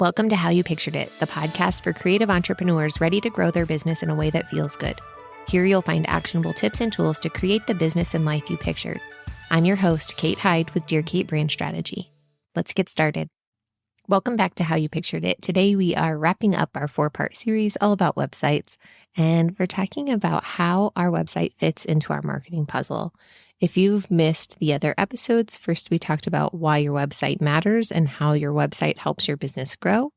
Welcome to How You Pictured It, the podcast for creative entrepreneurs ready to grow their business in a way that feels good. Here you'll find actionable tips and tools to create the business and life you pictured. I'm your host, Kate Hyde with Dear Kate Brand Strategy. Let's get started. Welcome back to How You Pictured It. Today we are wrapping up our 4-part series all about websites, and we're talking about how our website fits into our marketing puzzle. If you've missed the other episodes, first we talked about why your website matters and how your website helps your business grow.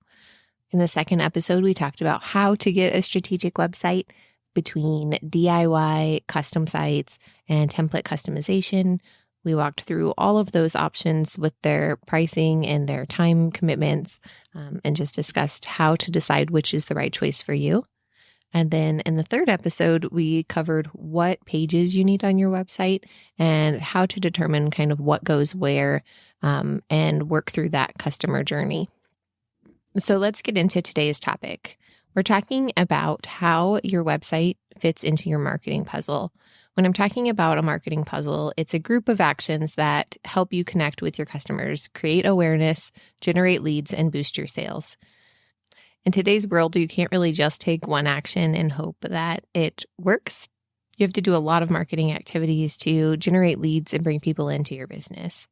In the second episode, we talked about how to get a strategic website between DIY, custom sites, and template customization. We walked through all of those options with their pricing and their time commitments, and just discussed how to decide which is the right choice for you. And then in the third episode, we covered what pages you need on your website and how to determine kind of what goes where, and work through that customer journey. So let's get into today's topic. We're talking about how your website fits into your marketing puzzle. When I'm talking about a marketing puzzle, it's a group of actions that help you connect with your customers, create awareness, generate leads, and boost your sales. In today's world, you can't really just take one action and hope that it works. You have to do a lot of marketing activities to generate leads and bring people into your business.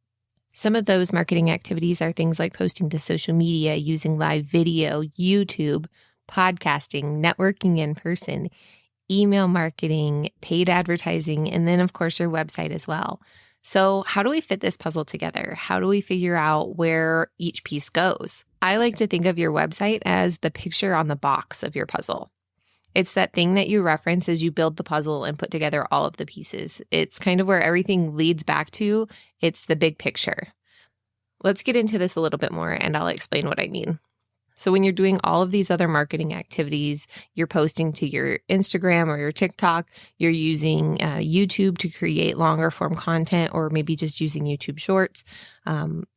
Some of those marketing activities are things like posting to social media, using live video, YouTube, podcasting, networking in person, email marketing, paid advertising, and then, of course, your website as well. So how do we fit this puzzle together? How do we figure out where each piece goes? I like to think of your website as the picture on the box of your puzzle. It's that thing that you reference as you build the puzzle and put together all of the pieces. It's kind of where everything leads back to. It's the big picture. Let's get into this a little bit more and I'll explain what I mean. So when you're doing all of these other marketing activities, you're posting to your Instagram or your TikTok, you're using YouTube to create longer form content, or maybe just using YouTube Shorts.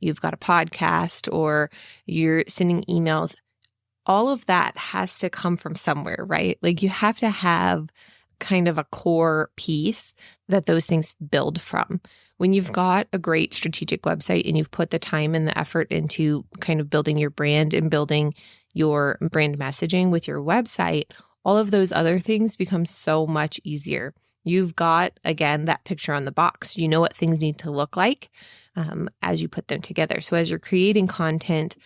You've got a podcast or you're sending emails. All of that has to come from somewhere, right? Like you have to have kind of a core piece that those things build from. When you've got a great strategic website and you've put the time and the effort into kind of building your brand and building your brand messaging with your website, all of those other things become so much easier. You've got, again, that picture on the box. You know what things need to look like as you put them together. So as you're creating content,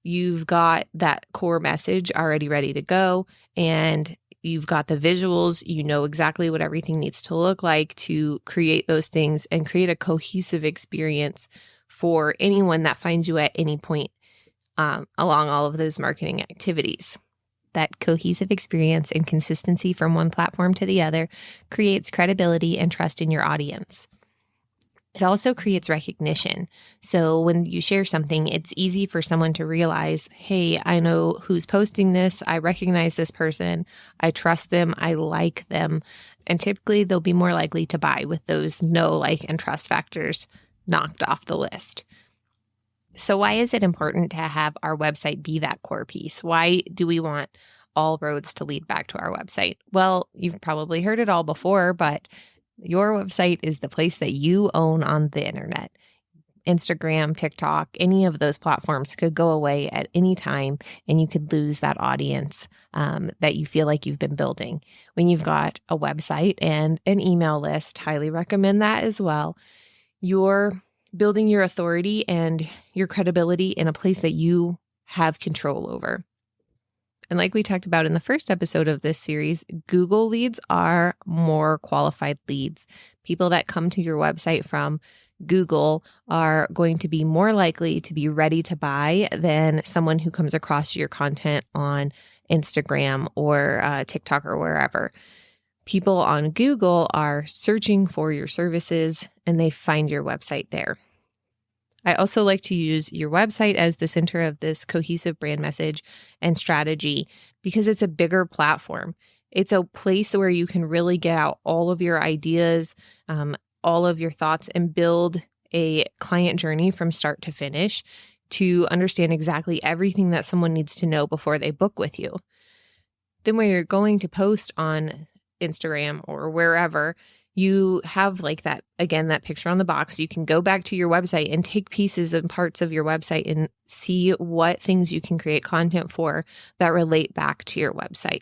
you've got that core message already ready to go, and you've got the visuals. You know exactly what everything needs to look like to create those things and create a cohesive experience for anyone that finds you at any point along all of those marketing activities. That cohesive experience and consistency from one platform to the other creates credibility and trust in your audience. It also creates recognition. So when you share something, it's easy for someone to realize, hey, I know who's posting this. I recognize this person. I trust them. I like them. And typically they'll be more likely to buy with those know, like, and trust factors knocked off the list. So why is it important to have our website be that core piece? Why do we want all roads to lead back to our website? Well, you've probably heard it all before, but your website is the place that you own on the internet. Instagram, TikTok, any of those platforms could go away at any time and you could lose that audience that you feel like you've been building. When you've got a website and an email list, highly recommend that as well. You're building your authority and your credibility in a place that you have control over. And like we talked about in the first episode of this series, Google leads are more qualified leads. People that come to your website from Google are going to be more likely to be ready to buy than someone who comes across your content on Instagram or TikTok or wherever. People on Google are searching for your services and they find your website there. I also like to use your website as the center of this cohesive brand message and strategy because it's a bigger platform. It's a place where you can really get out all of your ideas, all of your thoughts, and build a client journey from start to finish to understand exactly everything that someone needs to know before they book with you. Then when you're going to post on Instagram or wherever, you have like that, again, that picture on the box. You can go back to your website and take pieces and parts of your website and see what things you can create content for that relate back to your website.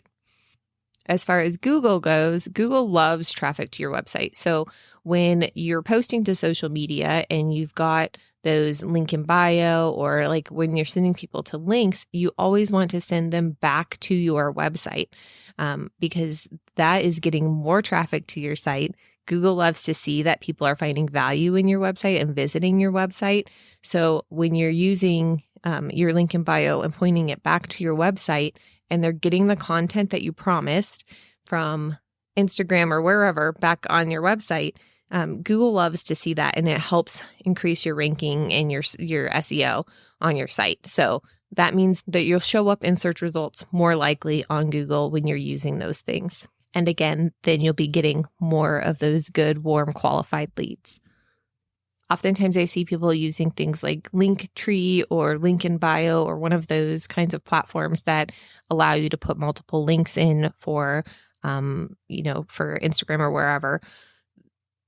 As far as Google goes, Google loves traffic to your website. So when you're posting to social media and you've got those link in bio, or like when you're sending people to links, you always want to send them back to your website because that is getting more traffic to your site. Google loves to see that people are finding value in your website and visiting your website. So when you're using your link in bio and pointing it back to your website, and they're getting the content that you promised from Instagram or wherever back on your website, Google loves to see that, and it helps increase your ranking and your SEO on your site. So that means that you'll show up in search results more likely on Google when you're using those things. And again, then you'll be getting more of those good, warm, qualified leads. Oftentimes I see people using things like Linktree or Link in Bio or one of those kinds of platforms that allow you to put multiple links in for, for Instagram or wherever.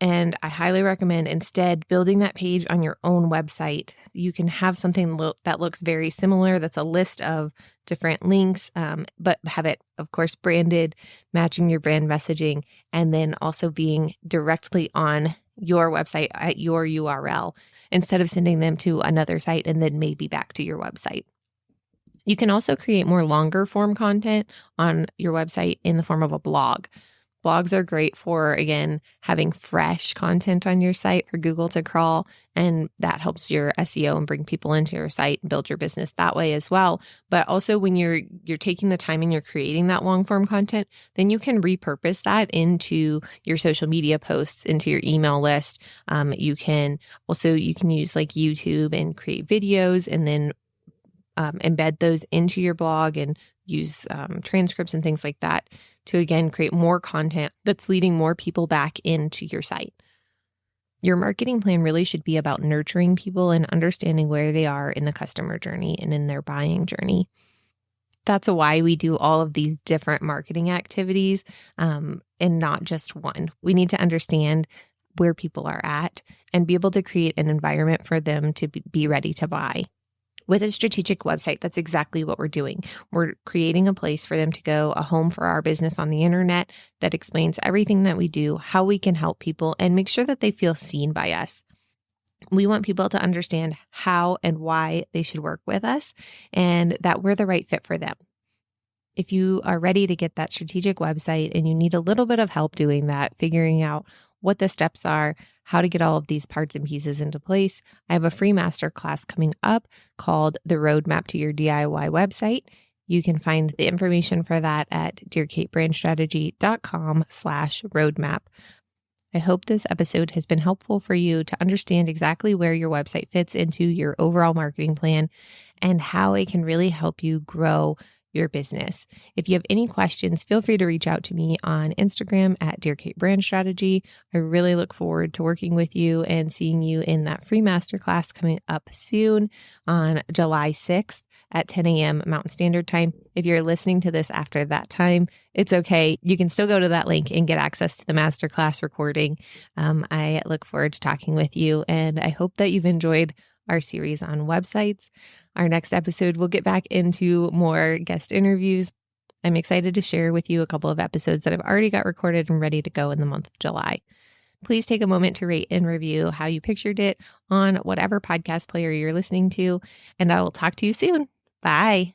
And I highly recommend instead building that page on your own website. You can have something that looks very similar, that's a list of different links, but have it, of course, branded, matching your brand messaging, and then also being directly on your website at your URL instead of sending them to another site and then maybe back to your website. You can also create more longer form content on your website in the form of a blog. Blogs are great for, again, having fresh content on your site for Google to crawl, and that helps your SEO and bring people into your site and build your business that way as well. But also when you're taking the time and you're creating that long form content, then you can repurpose that into your social media posts, into your email list. You can use like YouTube and create videos and then embed those into your blog and use transcripts and things like that to, again, create more content that's leading more people back into your site. Your marketing plan really should be about nurturing people and understanding where they are in the customer journey and in their buying journey. That's why we do all of these different marketing activities and not just one. We need to understand where people are at and be able to create an environment for them to be ready to buy. With a strategic website, that's exactly what we're doing. We're creating a place for them to go, a home for our business on the internet that explains everything that we do, how we can help people, and make sure that they feel seen by us. We want people to understand how and why they should work with us and that we're the right fit for them. If you are ready to get that strategic website and you need a little bit of help doing that, figuring out what the steps are, how to get all of these parts and pieces into place, I have a free masterclass coming up called The Roadmap to Your DIY Website. You can find the information for that at dearkatebrandstrategy.com/roadmap. I hope this episode has been helpful for you to understand exactly where your website fits into your overall marketing plan and how it can really help you grow your business. If you have any questions, feel free to reach out to me on Instagram at Dear Kate Brand Strategy. I really look forward to working with you and seeing you in that free masterclass coming up soon on July 6th at 10 a.m. Mountain Standard Time. If you're listening to this after that time, it's okay. You can still go to that link and get access to the masterclass recording. I look forward to talking with you, and I hope that you've enjoyed our series on websites. Our next episode, we'll get back into more guest interviews. I'm excited to share with you a couple of episodes that I've already got recorded and ready to go in the month of July. Please take a moment to rate and review how you pictured it on whatever podcast player you're listening to, and I will talk to you soon. Bye.